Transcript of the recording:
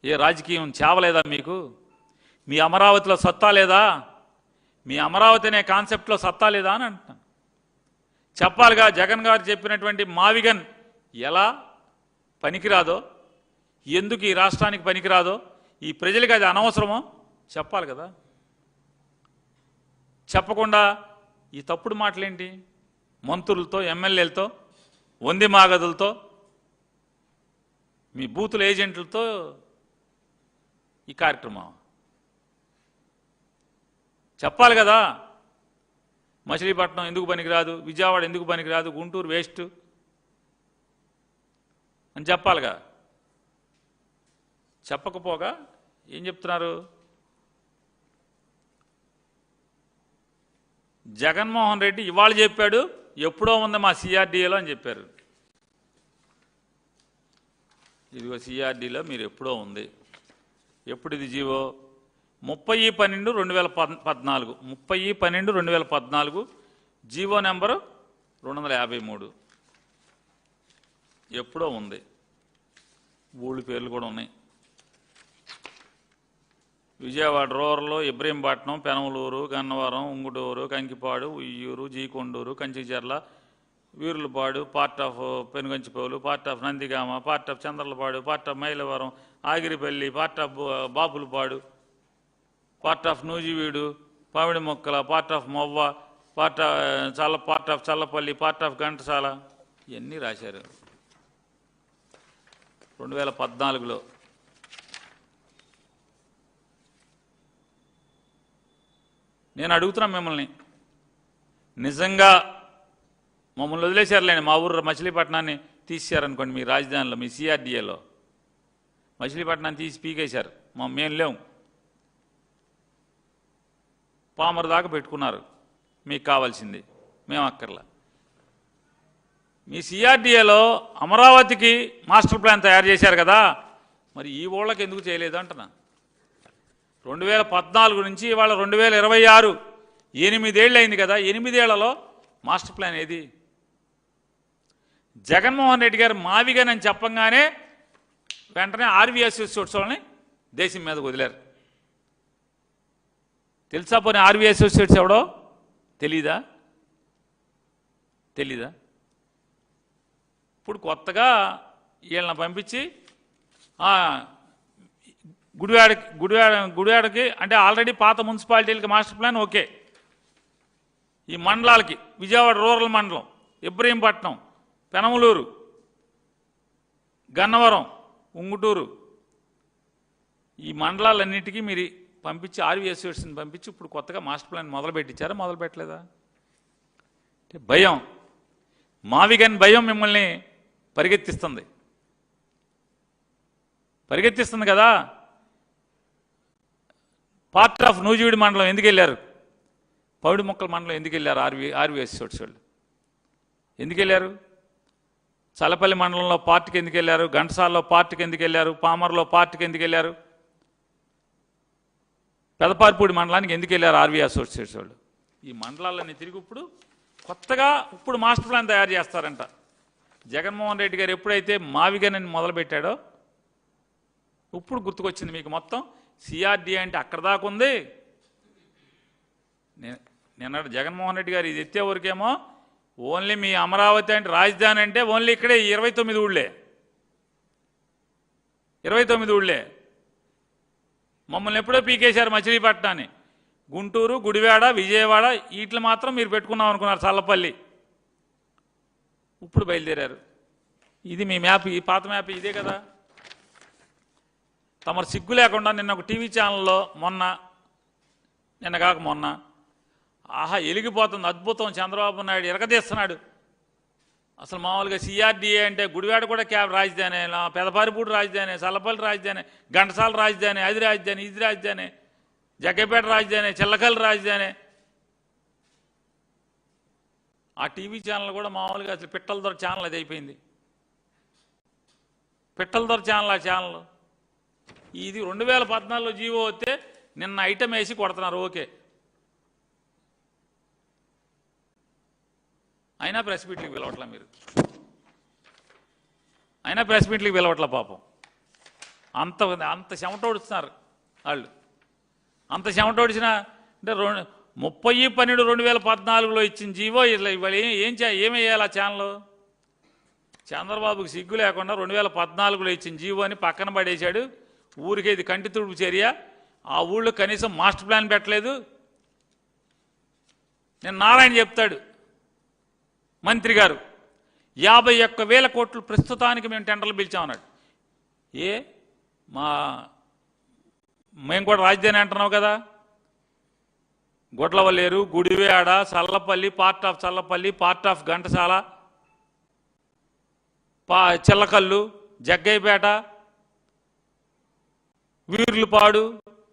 ఏ రాజకీయం చేవలేదా మీకు? మీ అమరావతిలో సత్తా లేదా? మీ అమరావతి అనే కాన్సెప్ట్లో సత్తా లేదా అని అంటున్నాను. చెప్పాలిగా, జగన్ గారు చెప్పినటువంటి మావిగన్ ఎలా పనికిరాదో, ఎందుకు ఈ రాష్ట్రానికి పనికిరాదో, ఈ ప్రజలకి అది అనవసరమో చెప్పాలి కదా. చెప్పకుండా ఈ తప్పుడు మాటలేంటి? మంత్రులతో, ఎమ్మెల్యేలతో, వంది మాగదులతో, మీ బూతుల ఏజెంట్లతో ఈ కార్యక్రమం చెప్పాలి కదా. మచిలీపట్నం ఎందుకు పనికిరాదు, విజయవాడ ఎందుకు పనికిరాదు, గుంటూరు వేస్ట్ అని చెప్పాలిగా. చెప్పకపోగా ఏం చెప్తున్నారు? జగన్మోహన్ రెడ్డి ఇవాళ చెప్పాడు, ఎప్పుడో ఉంది మా సిఆర్డీఏలో అని చెప్పారు. ఇదిగో సిఆర్డీలో మీరు ఎప్పుడో ఉంది. ఎప్పుడు ఇది జీవో? 30/12/2014, 30/12/2014 GO number 253. ఎప్పుడో ఉంది. ఊళ్ళ పేర్లు కూడా ఉన్నాయి. Vijayawada rural, Ibrahimpatnam, Penamaluru, Gannavaram, Unguturu, Kankipadu, Vuyyuru, G Konduru, Kanchikacherla, Veerullapadu, part of Penuganchiprolu, part of Nandigama, part of Chandarlapadu, part of Mylavaram, Agiripalli, part of Bapulapadu, part of Nuzvid, పావిడి మొక్కల, part of Movva, part of Challapalli, part of Ghantasala, ఇవన్నీ రాశారు 2014లో. నేను అడుగుతున్నా మిమ్మల్ని, నిజంగా మమ్మల్ని వదిలేశారులేండి, మా ఊరు మచిలీపట్నాన్ని తీసేశారనుకోండి, మీ రాజధానిలో, మీ సిఆర్డీఏలో మచిలీపట్నాన్ని తీసి పీకేశారు, మేము లేవు, పామరు దాకా పెట్టుకున్నారు, మీకు కావాల్సింది, మేము అక్కర్లా. మీ సిఆర్డీఏలో అమరావతికి మాస్టర్ ప్లాన్ తయారు చేశారు కదా, మరి ఈ ఊళ్ళకి ఎందుకు చేయలేదు అంటున్నా. 2014 నుంచి ఇవాళ 2026, 8 ఏళ్ళు అయింది కదా. 8 ఏళ్లలో మాస్టర్ ప్లాన్ ఏది? జగన్మోహన్ రెడ్డి గారు మావిగన్ అని చెప్పంగానే వెంటనే ఆర్వీఎస్ వాళ్ళని దేశం మీద వదిలేరు. తెలుసా పోనీ ఆర్వీఎస్ అసోసియేట్స్ ఎవడో? తెలీదా? ఇప్పుడు కొత్తగా వీళ్ళని పంపించి గుడివాడకి అంటే ఆల్రెడీ పాత మున్సిపాలిటీలకి మాస్టర్ ప్లాన్ ఓకే. ఈ మండలాలకి విజయవాడ రూరల్ మండలం, ఇబ్రహీంపట్నం, పెనమలూరు, గన్నవరం, ఉంగుటూరు, ఈ మండలాలన్నిటికీ మీరు పంపించి ఆర్వీఎస్ని పంపించి ఇప్పుడు కొత్తగా మాస్టర్ ప్లాన్ మొదలు పెట్టలేదా? అంటే భయం, మావిగన్ భయం మిమ్మల్ని పరిగెత్తిస్తుంది కదా. పార్ట్ ఆఫ్ నూజివీడి మండలం ఎందుకు వెళ్ళారు? పౌడి మొక్కల మండలం ఎందుకు వెళ్ళారు? ఆర్వీఎస్ వాళ్ళు ఎందుకు వెళ్ళారు? చల్లపల్లి మండలంలో పార్టీకి ఎందుకు వెళ్ళారు? ఘంటసాలలో పార్టీకి ఎందుకు వెళ్ళారు? పామర్లో పార్టీకి ఎందుకు వెళ్ళారు? పెదపారిపూడి మండలానికి ఎందుకు వెళ్ళారు ఆర్వీఎస్ వాళ్ళు? ఈ మండలాలన్నీ తిరిగి కొత్తగా మాస్టర్ ప్లాన్ తయారు చేస్తారంట. జగన్మోహన్ రెడ్డి గారు ఎప్పుడైతే మావిగన్ అని మొదలుపెట్టాడో ఇప్పుడు గుర్తుకొచ్చింది మీకు మొత్తం. సిఆర్డీ అంటే అక్కడ దాకా ఉంది. నిన్న జగన్మోహన్ రెడ్డి గారు ఇది ఎత్తే వరకేమో ఓన్లీ మీ అమరావతి అంటే రాజధాని అంటే ఓన్లీ ఇక్కడే 29 ఊళ్ళే, 29 ఊళ్ళే. మమ్మల్ని ఎప్పుడో పీకేశారు మచిలీపట్నాన్ని. గుంటూరు, గుడివాడ, విజయవాడ వీటిని మాత్రం మీరు పెట్టుకున్నాం అనుకున్నారు, చల్లపల్లి. ఇప్పుడు బయలుదేరారు. ఇది మీ మ్యాప్, ఈ పాత మ్యాప్ ఇదే కదా. తమరు సిగ్గు లేకుండా నిన్న ఒక టీవీ ఛానల్లో మొన్న ఆహా ఎలిగిపోతుంది, అద్భుతం, చంద్రబాబు నాయుడు ఎరగదీస్తున్నాడు. అసలు మామూలుగా సిఆర్డీఏ అంటే గుడివాడ కూడా రాజధాని, పెదపారిపూడి రాజధాని, చల్లపల్లి రాజధాని, ఘంటసాల రాజధాని, అది రాజధాని, ఇది రాజధాని, జగ్గపేట రాజధాని, చిల్లకల్లి రాజధాని. ఆ టీవీ ఛానల్ కూడా మామూలుగా అసలు పిట్టల దొర ఛానల్ అది అయిపోయింది. పిట్టల దొర ఛానల్ ఆ ఛానల్. ఇది 2014లో జీవో వస్తే నిన్న ఐటమ్ వేసి కొడుతున్నారు. ఓకే, అయినా ప్రెస్ మీట్లకు పిలవట్లా మీరు, పాపం. అంత అంత చెమట ఓడుస్తున్నారు వాళ్ళు. అంత చెమట ఓడిచిన అంటే 30/12/2014లో ఇచ్చిన జీవో ఇవాళ ఏమి వేయాలి ఆ ఛానల్? చంద్రబాబుకి సిగ్గు లేకుండా 2014లో ఇచ్చిన జీవో అని పక్కన పడేశాడు. ఊరికి ఇది కంటి తుడుపు చర్య. ఆ ఊళ్ళో కనీసం మాస్టర్ ప్లాన్ పెట్టలేదు. నేను నారాయణ చెప్తాడు మంత్రి గారు 51,000 కోట్లు ప్రస్తుతానికి మేము టెండర్లు పిలిచామన్నాడు. మేము కూడా రాజధాని అంటున్నావు కదా, Gudlavalleru, Gudivada, Challapalli, part of Challapalli, part of Ghantasala, Chillakallu, Jaggayyapeta, Veerlapadu,